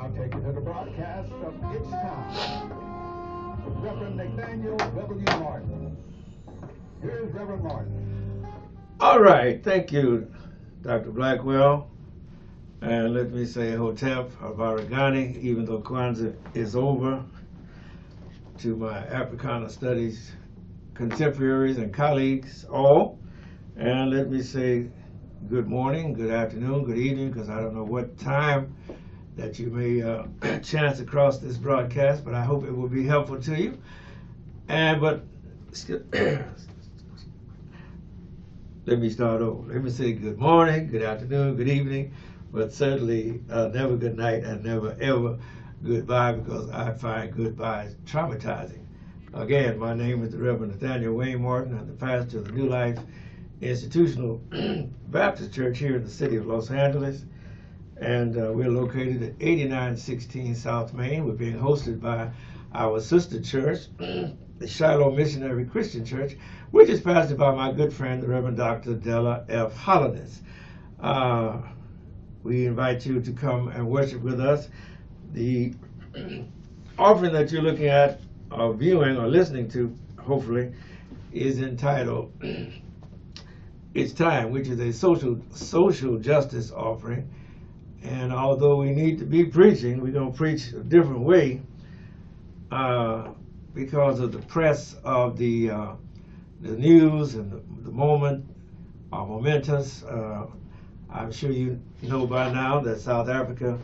now take you to the broadcast of It's Time with Reverend Nathaniel W. Martin. Here's Reverend Martin. All right, thank you, Dr. Blackwell. And let me say Hotep Abaragani, even though Kwanzaa is over, to my Africana Studies contemporaries and colleagues all. And let me say good morning, good afternoon, good evening, because I don't know what time that you may chance across this broadcast, but I hope it will be helpful to you. But let me start over. Let me say good morning, good afternoon, good evening, but certainly never good night and never ever goodbye, because I find goodbyes traumatizing. Again, my name is the Reverend Nathaniel W. Martin. I'm the pastor of the New Life Institutional Baptist Church here in the city of Los Angeles. And we're located at 8916 South Main. We're being hosted by our sister church, the Shiloh Missionary Christian Church, which is pastored by my good friend, the Reverend Dr. Della F. Holliday. We invite you to come and worship with us. The offering that you're looking at, or viewing, or listening to, hopefully, is entitled It's Time, which is a social justice offering. And although we need to be preaching, we're going to preach a different way because of the press of the news and the moment are momentous. I'm sure you know by now that South Africa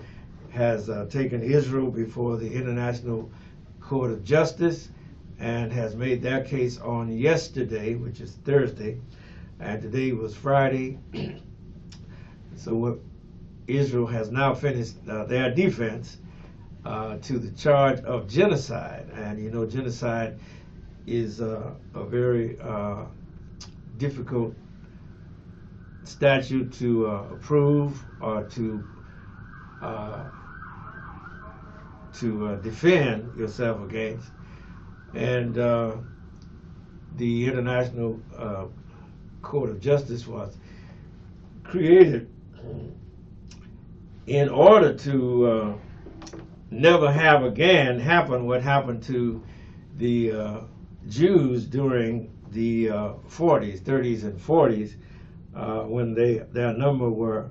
has taken Israel before the International Court of Justice and has made their case on yesterday, which is Thursday, and today was Friday. So what Israel has now finished their defense to the charge of genocide. And you know, genocide is a very difficult statute to approve or to defend yourself against. And the International Court of Justice was created in order to never have again happen what happened to the Jews during the 40s, 30s, and 40s, when their number were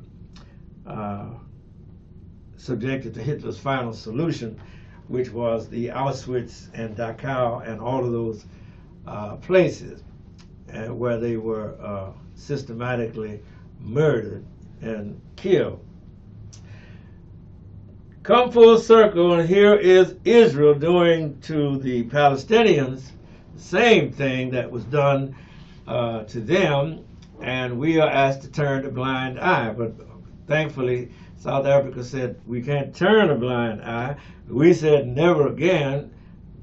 subjected to Hitler's final solution, which was the Auschwitz and Dachau and all of those places where they were systematically murdered and killed. Come full circle, and here is Israel doing to the Palestinians the same thing that was done to them, and we are asked to turn a blind eye. But thankfully, South Africa said we can't turn a blind eye. We said never again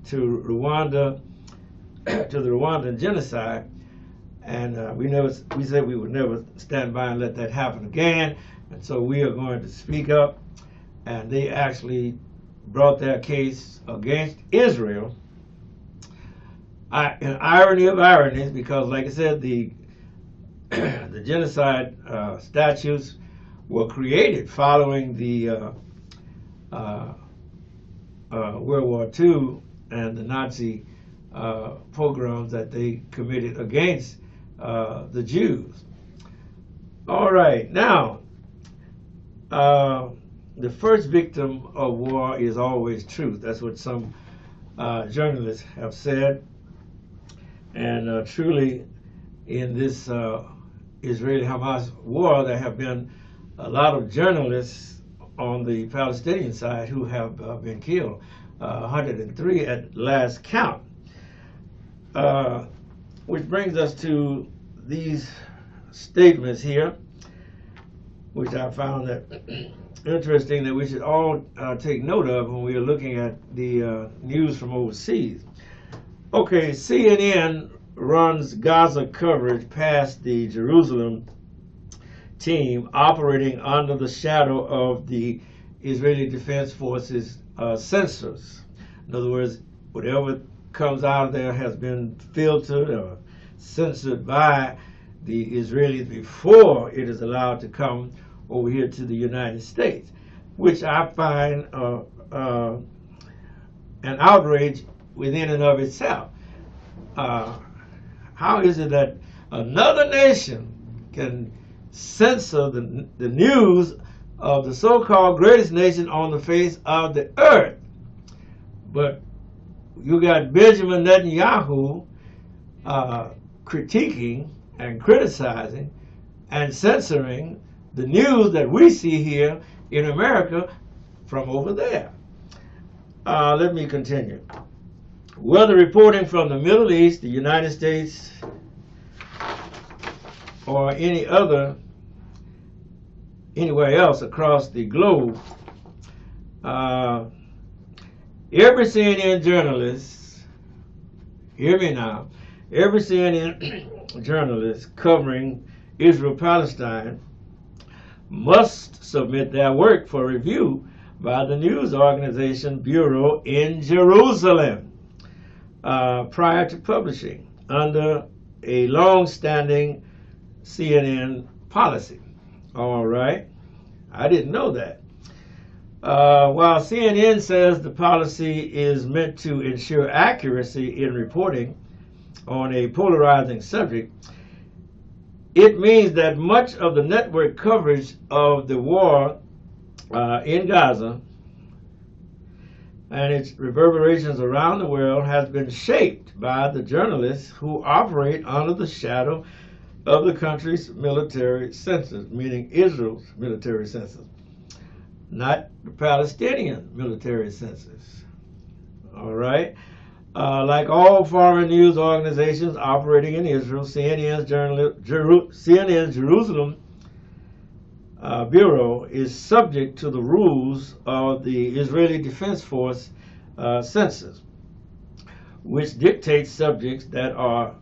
to Rwanda, to the Rwandan genocide, and we said we would never stand by and let that happen again. And so we are going to speak up. And they actually brought their case against Israel. An irony of ironies, because, like I said, the genocide statutes were created following the World War II and the Nazi pogroms that they committed against the Jews. All right, now. The first victim of war is always truth. That's what some journalists have said. And truly, in this Israeli-Hamas war, there have been a lot of journalists on the Palestinian side who have been killed, 103 at last count. Which brings us to these statements here, which I found that interesting that we should all take note of when we are looking at the news from overseas. Okay, CNN runs Gaza coverage past the Jerusalem team operating under the shadow of the Israeli Defense Forces censors. In other words, whatever comes out of there has been filtered or censored by the Israelis before it is allowed to come over here to the United States. which I find an outrage within and of itself. How is it that another nation can censor the news of the so-called greatest nation on the face of the earth? But you got Benjamin Netanyahu critiquing and criticizing and censoring the news that we see here in America from over there. Let me continue. Whether reporting from the Middle East, the United States, or anywhere else across the globe, every CNN journalist, hear me now, every CNN journalist covering Israel-Palestine must submit their work for review by the news organization Bureau in Jerusalem prior to publishing, under a long-standing CNN policy. All right, I didn't know that. While CNN says the policy is meant to ensure accuracy in reporting on a polarizing subject, it means that much of the network coverage of the war in Gaza and its reverberations around the world has been shaped by the journalists who operate under the shadow of the country's military censors, meaning Israel's military censors, not the Palestinian military censors. All right? Like all foreign news organizations operating in Israel, CNN's Jerusalem Bureau is subject to the rules of the Israeli Defense Force census, which dictates subjects that are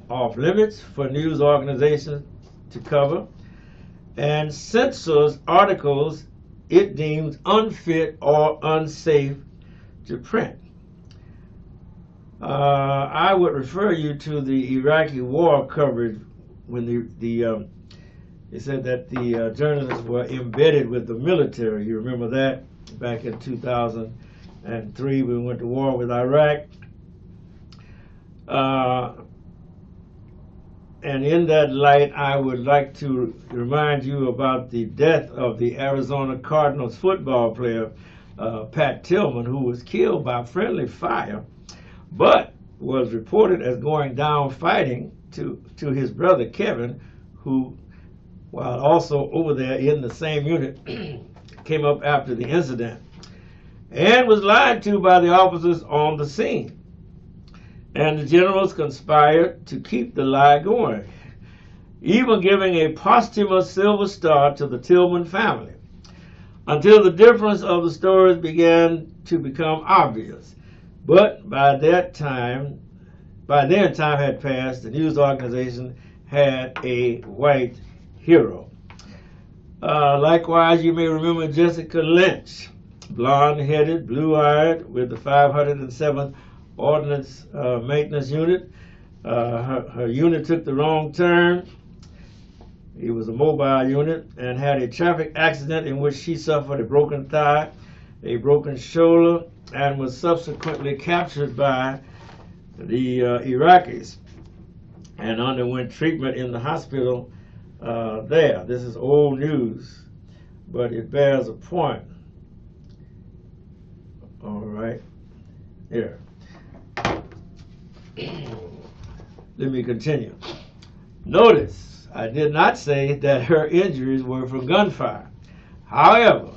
off limits for news organizations to cover, and censors articles it deems unfit or unsafe to print. I would refer you to the Iraqi war coverage when they said that the journalists were embedded with the military. You remember that back in 2003 we went to war with Iraq. And in that light, I would like to remind you about the death of the Arizona Cardinals football player, Pat Tillman, who was killed by friendly fire, but was reported as going down fighting to his brother Kevin, who, while also over there in the same unit, came up after the incident and was lied to by the officers on the scene. And the generals conspired to keep the lie going, even giving a posthumous Silver Star to the Tillman family, until the difference of the stories began to become obvious. But by then time had passed, the news organization had a white hero. Likewise, you may remember Jessica Lynch, blonde-headed, blue-eyed, with the 507th Ordnance Maintenance Unit. Her unit took the wrong turn. It was a mobile unit, and had a traffic accident in which she suffered a broken thigh, a broken shoulder, and was subsequently captured by the Iraqis and underwent treatment in the hospital there. This is old news, but it bears a point. All right, here. Let me continue. Notice, I did not say that her injuries were from gunfire. However,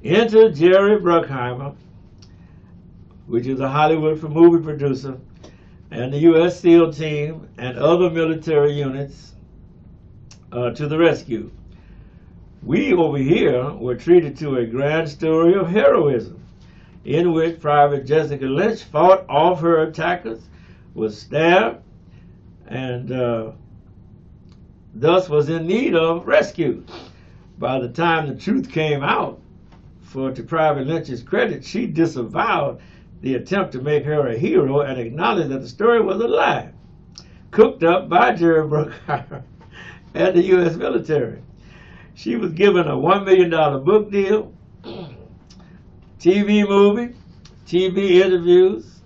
enter Jerry Bruckheimer, which is a Hollywood movie producer, and the U.S. SEAL team and other military units to the rescue. We over here were treated to a grand story of heroism, in which Private Jessica Lynch fought off her attackers, was stabbed, and thus was in need of rescue. By the time the truth came out, to Private Lynch's credit, she disavowed the attempt to make her a hero and acknowledged that the story was a lie, cooked up by Jerry Bruckheimer and the U.S. military. She was given a $1 million book deal TV movie, TV interviews.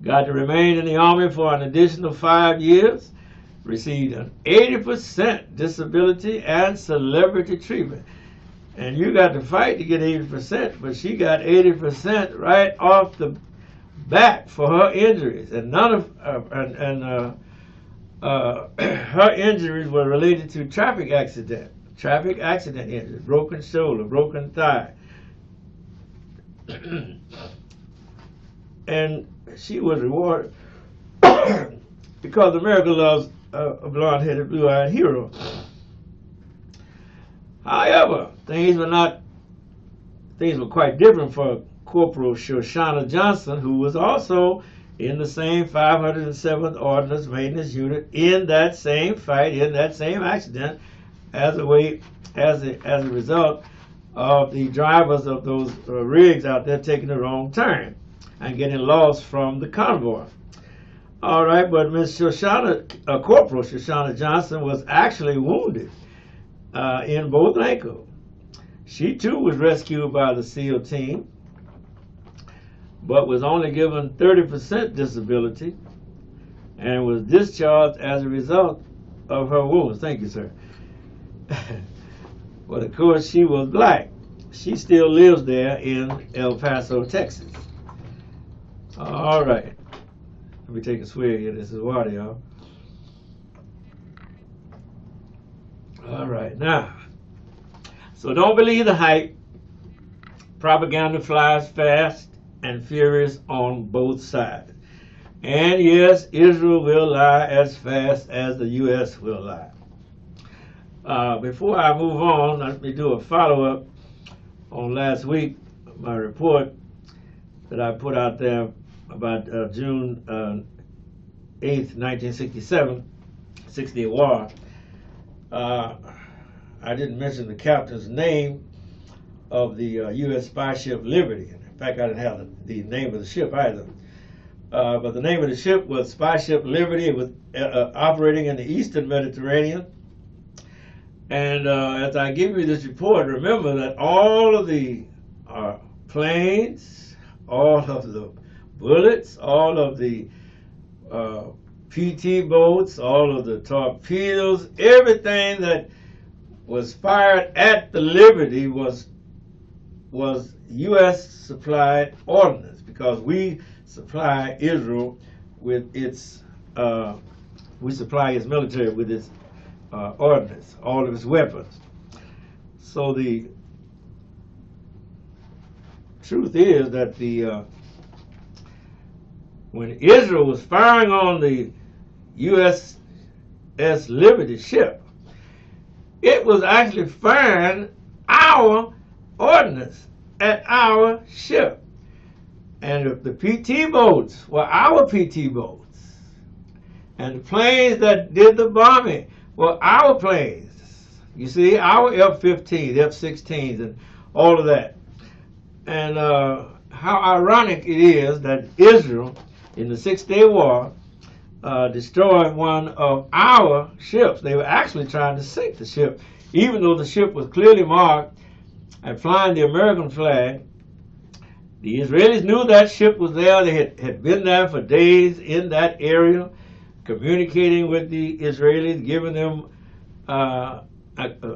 Got to remain in the Army for an additional 5 years. Received an 80% disability and celebrity treatment. And you got to fight to get 80%, but she got 80% right off the bat for her injuries. And none of her injuries were related to traffic accident injuries, broken shoulder, broken thigh. And she was rewarded because America loves a blonde-headed, blue-eyed hero. However, things were quite different for Corporal Shoshana Johnson, who was also in the same 507th Ordnance Maintenance Unit in that same fight, in that same accident, as a result of the drivers of those rigs out there taking the wrong turn and getting lost from the convoy. All right, but Miss Corporal Shoshana Johnson was actually wounded in both ankles. She too was rescued by the SEAL team, but was only given 30% disability and was discharged as a result of her wounds. Thank you, sir. But of course, she was black. She still lives there in El Paso, Texas. All right. Let me take a swig here. This is water, y'all. All right, now. So don't believe the hype. Propaganda flies fast and furious on both sides. And yes, Israel will lie as fast as the U.S. will lie. Before I move on, let me do a follow-up on last week, my report that I put out there about June 8th, 1967, 6-Day War. I didn't mention the captain's name of the U.S. spy ship Liberty. In fact, I didn't have the name of the ship either. But the name of the ship was Spy Ship Liberty. It was operating in the Eastern Mediterranean. And as I give you this report, remember that all of the planes, all of the bullets, all of the PT boats, all of the torpedoes, everything that was fired at the Liberty was U.S. supplied ordnance, because we supply Israel with its, we supply its military with its ordnance, all of its weapons. So the truth is that when Israel was firing on the USS Liberty ship, it was actually firing our ordnance at our ship. And the PT boats were our PT boats. And the planes that did the bombing were our planes. You see, our F-15s, F-16s, and all of that. And how ironic it is that Israel, in the 6-Day War, destroyed one of our ships. They were actually trying to sink the ship, even though the ship was clearly marked and flying the American flag. The Israelis knew that ship was there. They had been there for days in that area, communicating with the Israelis, giving them,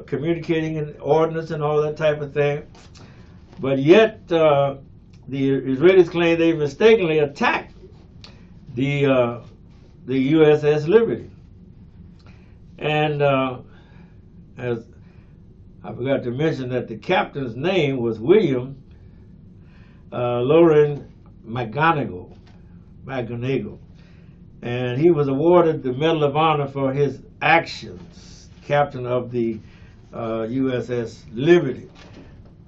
communicating in ordnance and all that type of thing. But yet, the Israelis claim they mistakenly attacked the USS Liberty. And as I forgot to mention that the captain's name was William Loren McGonigal, and he was awarded the Medal of Honor for his actions, captain of the USS Liberty.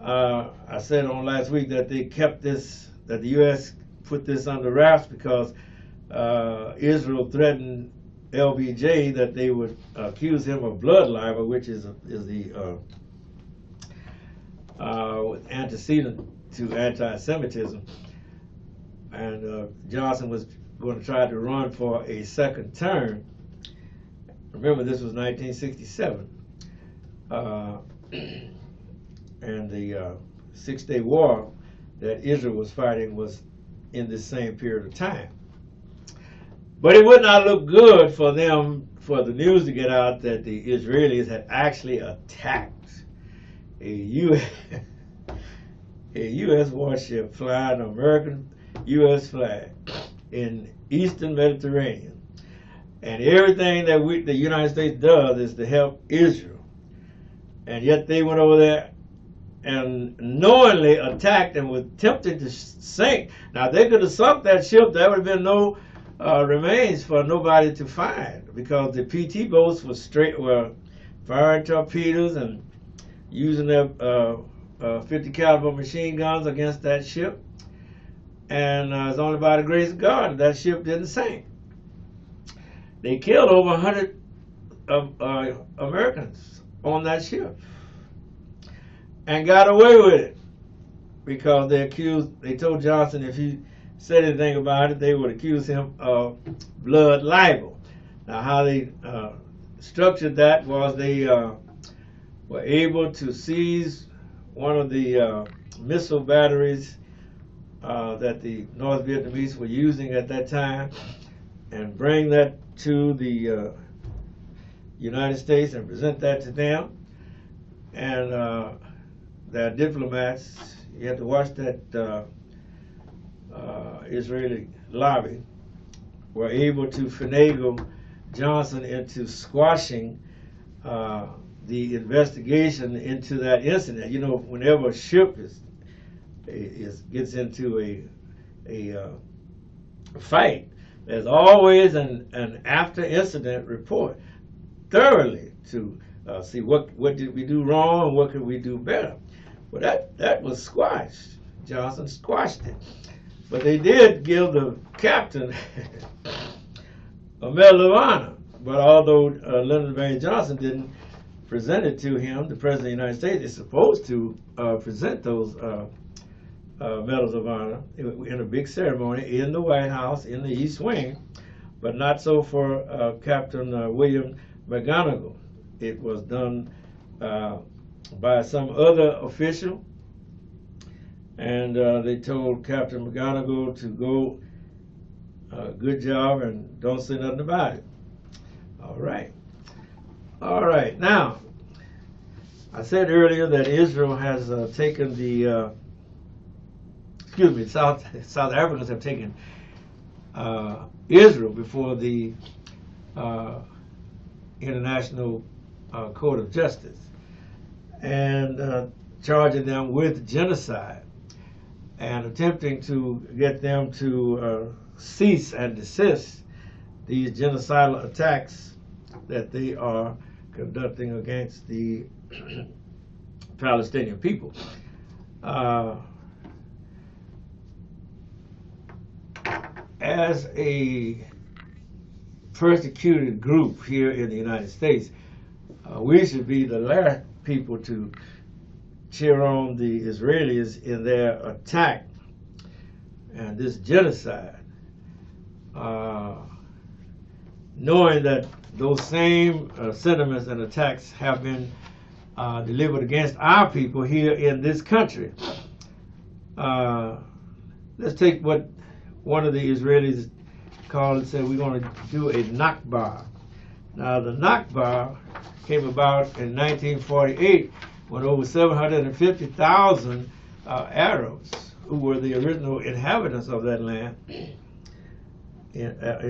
I said on last week that they kept this, that the U.S. put this under wraps because Israel threatened LBJ that they would accuse him of blood libel, which is the antecedent to anti-Semitism. And Johnson was going to try to run for a second term. Remember, this was 1967. And the Six-Day War that Israel was fighting was in this same period of time. But it would not look good for them, for the news to get out that the Israelis had actually attacked a U.S. warship flying an American U.S. flag in Eastern Mediterranean. And everything that the United States does is to help Israel. And yet they went over there and knowingly attacked and were tempted to sink. Now, if they could have sunk that ship, there would have been no remains for nobody to find, because the PT boats were firing torpedoes and using their 50 caliber machine guns against that ship. And it's only by the grace of God that ship didn't sink. They killed over 100 Americans on that ship and got away with it, because they told Johnson if he said anything about it, they would accuse him of blood libel. Now, how they structured that was they were able to seize one of the missile batteries that the North Vietnamese were using at that time and bring that to the United States and present that to them. And their diplomats, you have to watch that Israeli lobby, were able to finagle Johnson into squashing the investigation into that incident. You know, whenever a ship gets into a fight, there's always an after incident report thoroughly to see what did we do wrong and what could we do better. Well, that was squashed. Johnson squashed it. But they did give the captain a Medal of Honor. But although Lyndon Baines Johnson didn't present it to him, the President of the United States is supposed to present those Medals of Honor in a big ceremony in the White House in the East Wing, but not so for Captain William McGonigal. It was done by some other official, and they told Captain McGonigal to go, good job, and don't say nothing about it. All right. Now, I said earlier that Israel has taken the, South Africans have taken Israel before the International Court of Justice, and charging them with genocide and attempting to get them to cease and desist these genocidal attacks that they are conducting against the Palestinian people. As a persecuted group here in the United States, we should be the last people to cheer on the Israelis in their attack and this genocide, knowing that those same sentiments and attacks have been delivered against our people here in this country. Let's take what one of the Israelis called and said, we're going to do a Nakba. Now, the Nakba came about in 1948 when over 750,000 Arabs, who were the original inhabitants of that land, as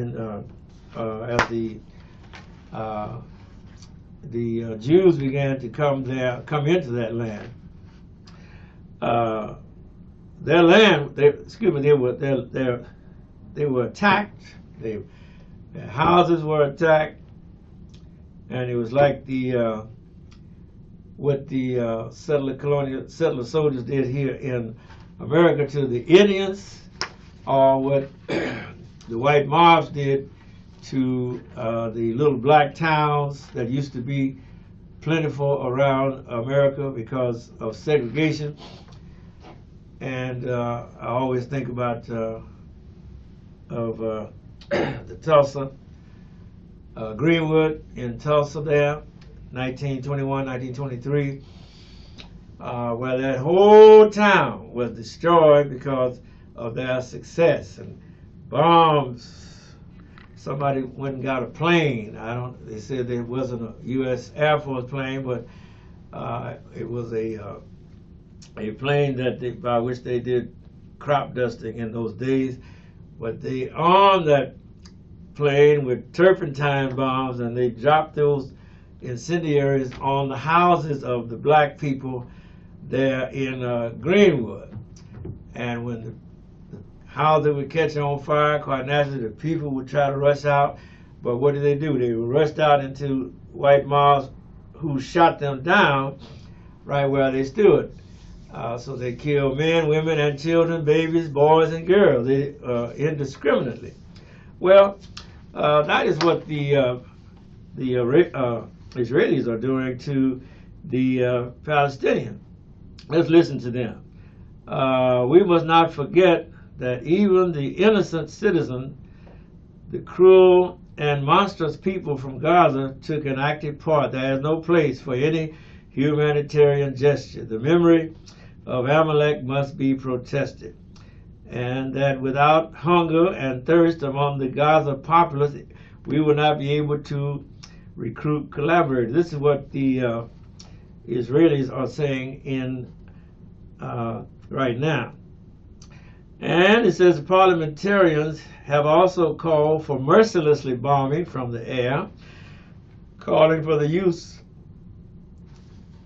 the Jews began to come into that land. Their land, they were attacked. Their houses were attacked, and it was like what the settler soldiers did here in America to the Indians, or what the white mobs did to the little black towns that used to be plentiful around America because of segregation. And I always think about the Tulsa, Greenwood in Tulsa there, 1921, 1923. where that whole town was destroyed because of their success. And bombs, somebody went and got a plane. They said it wasn't a U.S. Air Force plane, but it was a plane by which they did crop dusting in those days. But they armed that plane with turpentine bombs, and they dropped those incendiaries on the houses of the black people there in Greenwood. And when the houses would catch on fire, quite naturally the people would try to rush out. But what did they do? They rushed out into white mobs who shot them down right where they stood. So they killed men, women, and children, babies, boys, and girls indiscriminately. Well, that is what the Israelis are doing to the Palestinians. Let's listen to them. We must not forget that even the innocent citizen, the cruel and monstrous people from Gaza took an active part. There is no place for any humanitarian gesture. The memory of Amalek must be protested, and that without hunger and thirst among the Gaza populace, we will not be able to recruit collaborators. This is what the Israelis are saying in right now. And it says the parliamentarians have also called for mercilessly bombing from the air, calling for the use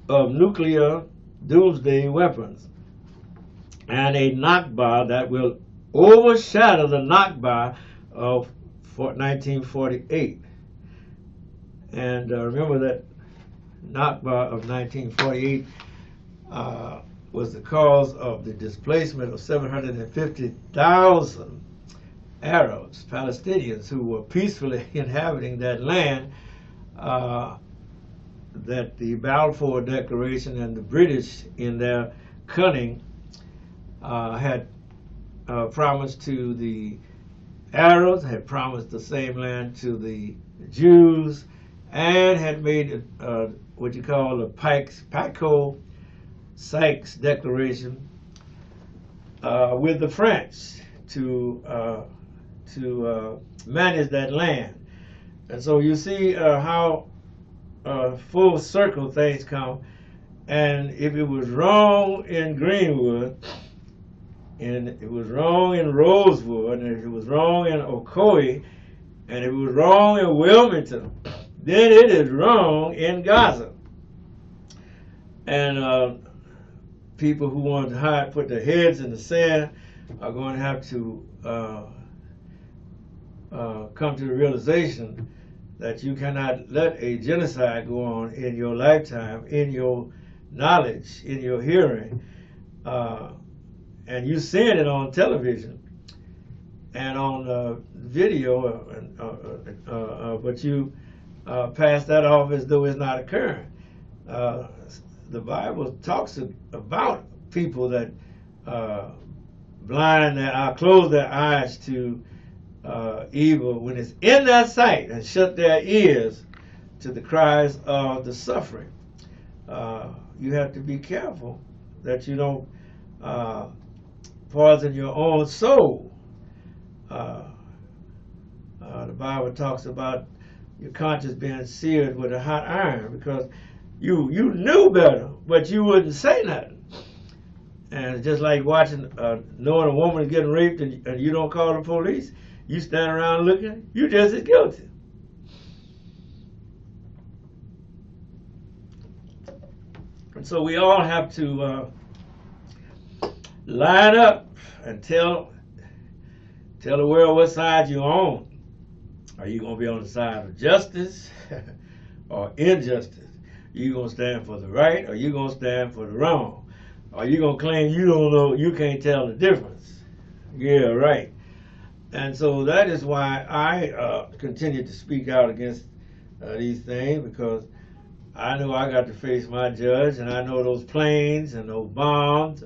of nuclear doomsday weapons and a Nakba that will overshadow the Nakba of 1948. And remember that Nakba of 1948 was the cause of the displacement of 750,000 Arabs, Palestinians, who were peacefully inhabiting that land that the Balfour Declaration and the British, in their cunning, had promised to the Arabs, had promised the same land to the Jews, and had made what you call the Sykes Declaration with the French to manage that land. And so you see how full circle things come. And if it was wrong in Greenwood, and it was wrong in Rosewood, and if it was wrong in Ocoee, and if it was wrong in Wilmington, then it is wrong in Gaza. And people who want to put their heads in the sand are going to have to come to the realization that you cannot let a genocide go on in your lifetime, in your knowledge, in your hearing, and you seeing it on television and on video, but you pass that off as though it's not occurring. The Bible talks about people that close their eyes to evil when it's in their sight, and shut their ears to the cries of the suffering. You have to be careful that you don't poison your own soul. The Bible talks about your conscience being seared with a hot iron, because you knew better, but you wouldn't say nothing. And it's just like watching, knowing a woman is getting raped and you don't call the police. You stand around looking, you're just as guilty. And so we all have to line up and tell the world what side you're on. Are you going to be on the side of justice or injustice? Are you going to stand for the right, or are you going to stand for the wrong? Are you going to claim you don't know, you can't tell the difference? Yeah, right. And so that is why I continue to speak out against these things, because I know I got to face my judge, and I know those planes and those bombs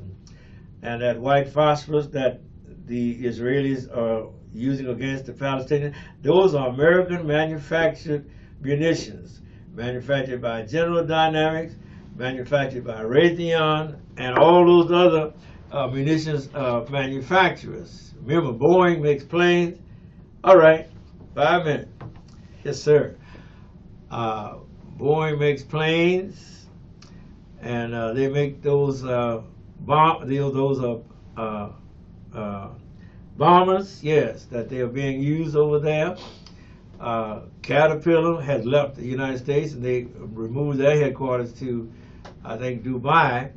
and that white phosphorus that the Israelis are using against the Palestinians, those are American manufactured munitions, manufactured by General Dynamics, manufactured by Raytheon and all those other munitions manufacturers. Remember, Boeing makes planes. All right, 5 minutes. Yes, sir. Boeing makes planes, and they make those bombers. Yes, that they are being used over there. Caterpillar has left the United States, and they removed their headquarters to, I think, Dubai.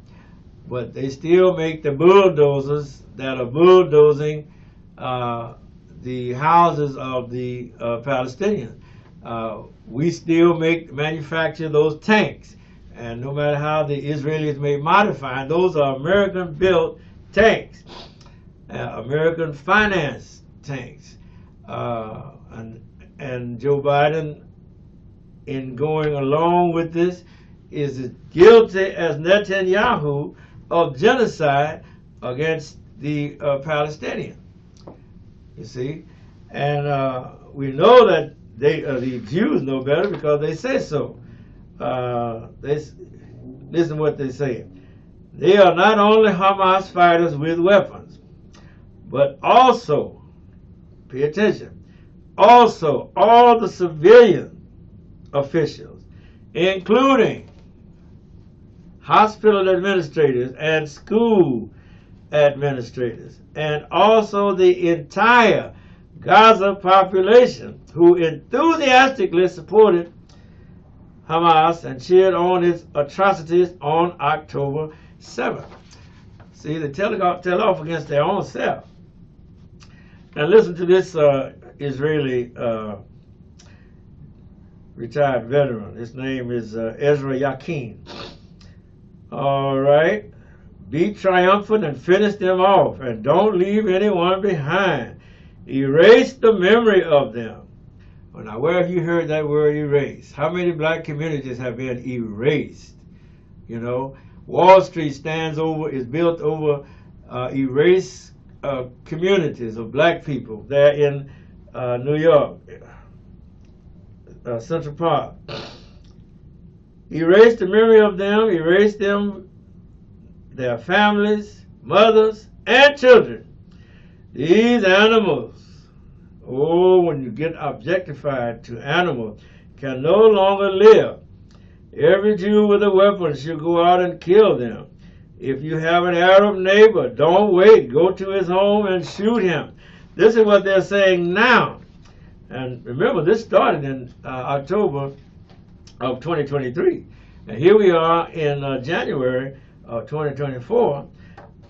But they still make the bulldozers that are bulldozing the houses of the Palestinians. We still manufacture those tanks, and no matter how the Israelis may modify, those are American-built tanks, American finance tanks, and Joe Biden, in going along with this, is as guilty as Netanyahu of genocide against the Palestinians. You see, and we know that the Jews know better because they say so. Listen what they say. They are not only Hamas fighters with weapons, but also, pay attention, also all the civilian officials, including hospital administrators and school administrators, and also the entire Gaza population, who enthusiastically supported Hamas and cheered on its atrocities on October 7th. See, they tell off against their own self. Now listen to this Israeli retired veteran. His name is Ezra Yakin. All right. Be triumphant and finish them off, and don't leave anyone behind. Erase the memory of them. Well, now, where have you heard that word erase? How many black communities have been erased? You know, Wall Street is built over erased communities of black people there in New York, Central Park. Erase the memory of them, erase them, their families, mothers, and children. These animals, when you get objectified to animals, can no longer live. Every Jew with a weapon should go out and kill them. If you have an Arab neighbor, don't wait. Go to his home and shoot him. This is what they're saying now. And remember, this started in October of 2023. And here we are in January of 2024.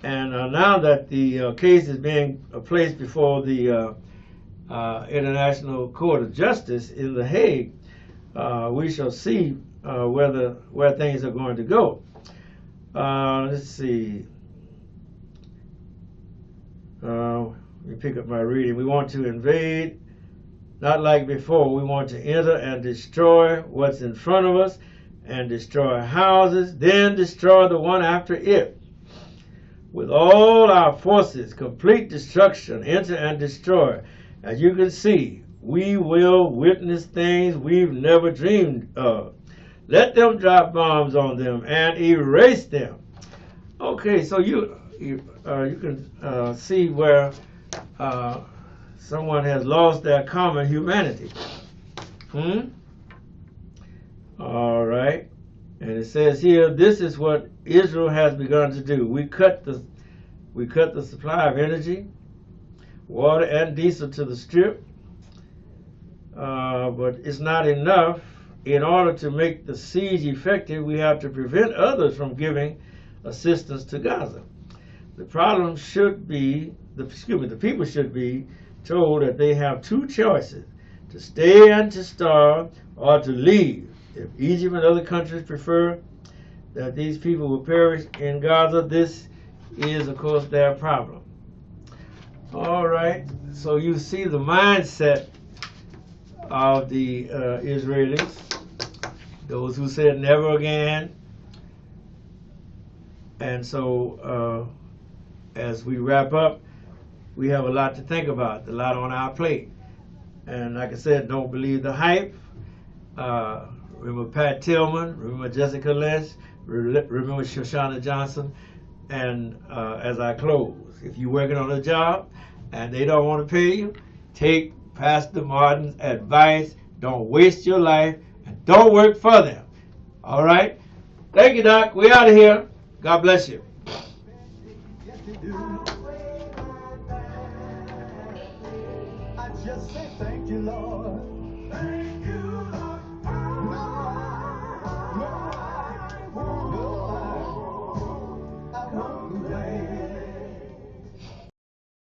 And now that the case is being placed before the International Court of Justice in The Hague, we shall see where things are going to go. Let's see. Let me pick up my reading. We want to invade, not like before. We want to enter and destroy what's in front of us, and destroy houses, then destroy the one after it. With all our forces, complete destruction, enter and destroy. As you can see, we will witness things we've never dreamed of. Let them drop bombs on them and erase them. Okay, so you can see where someone has lost their common humanity. All right, and it says here, this is what Israel has begun to do. We cut the supply of energy, water, and diesel to the strip, but it's not enough. In order to make the siege effective, we have to prevent others from giving assistance to Gaza. The people should be told that they have two choices: to stay and to starve, or to leave. If Egypt and other countries prefer that these people will perish in Gaza, this is, of course, their problem. All right, so you see the mindset of the Israelis, those who said never again. And so as we wrap up, we have a lot to think about, a lot on our plate. And like I said, don't believe the hype. Remember Pat Tillman, remember Jessica Lynch, remember Shoshana Johnson. And as I close, if you're working on a job and they don't want to pay you, take Pastor Martin's advice. Don't waste your life and don't work for them. All right? Thank you, Doc. We're out of here. God bless you. Yes, you do. I just say thank you, Lord. Thank you.